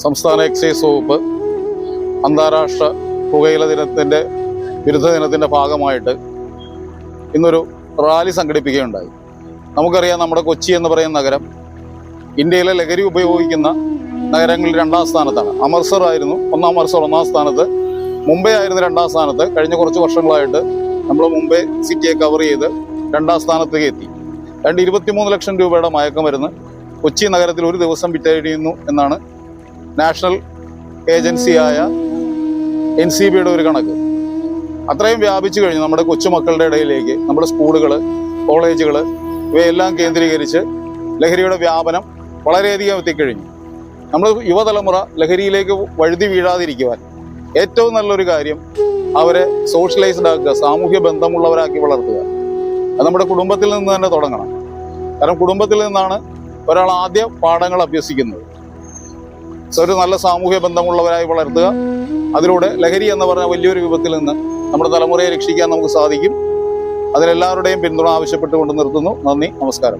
സംസ്ഥാന എക്സൈസ് വകുപ്പ് അന്താരാഷ്ട്ര പുകയില ദിനത്തിൻ്റെ വിരുദ്ധ ദിനത്തിൻ്റെ ഭാഗമായിട്ട് ഇന്നൊരു റാലി സംഘടിപ്പിക്കുകയുണ്ടായി. നമുക്കറിയാം, നമ്മുടെ കൊച്ചി എന്ന് പറയുന്ന നഗരം ഇന്ത്യയിലെ ലഹരി ഉപയോഗിക്കുന്ന നഗരങ്ങളിൽ 2ാം സ്ഥാനത്താണ്. അമൃത്സർ ആയിരുന്നു അമൃത്സർ 1ാം സ്ഥാനത്ത്, മുംബൈ ആയിരുന്നു 2ാം സ്ഥാനത്ത്. കഴിഞ്ഞ കുറച്ച് വർഷങ്ങളായിട്ട് നമ്മൾ മുംബൈ സിറ്റിയെ കവർ ചെയ്ത് 2ാം സ്ഥാനത്തേക്ക് എത്തി. 23 ലക്ഷം രൂപയുടെ മയക്കുമരുന്ന് കൊച്ചി നഗരത്തിൽ ഒരു ദിവസം വിറ്റഴിയുന്നു എന്നാണ് നാഷണൽ ഏജൻസിയായ NCBയുടെ ഒരു കണക്ക്. അത്രയും വ്യാപിച്ചു കഴിഞ്ഞു നമ്മുടെ കൊച്ചുമക്കളുടെ ഇടയിലേക്ക്. നമ്മുടെ സ്കൂളുകൾ, കോളേജുകൾ ഇവയെല്ലാം കേന്ദ്രീകരിച്ച് ലഹരിയുടെ വ്യാപനം വളരെയധികം എത്തിക്കഴിഞ്ഞു. നമ്മൾ യുവതലമുറ ലഹരിയിലേക്ക് വഴുതി വീഴാതിരിക്കുവാൻ ഏറ്റവും നല്ലൊരു കാര്യം അവരെ സോഷ്യലൈസ്ഡ് ആക്കുക, സാമൂഹ്യ ബന്ധമുള്ളവരാക്കി വളർത്തുക. അത് നമ്മുടെ കുടുംബത്തിൽ നിന്ന് തന്നെ തുടങ്ങണം. കാരണം കുടുംബത്തിൽ നിന്നാണ് ഒരാൾ ആദ്യ പാഠങ്ങൾ അഭ്യസിക്കുന്നത്. ഒരു നല്ല സാമൂഹ്യ ബന്ധമുള്ളവരായി വളർത്തുക. അതിലൂടെ ലഹരി എന്ന് പറഞ്ഞ വലിയൊരു വിപത്തിൽ നിന്ന് നമ്മുടെ തലമുറയെ രക്ഷിക്കാൻ നമുക്ക് സാധിക്കും. അതിലെല്ലാവരുടെയും പിന്തുണ ആവശ്യപ്പെട്ടുകൊണ്ട് നിർത്തുന്നു. നന്ദി, നമസ്കാരം.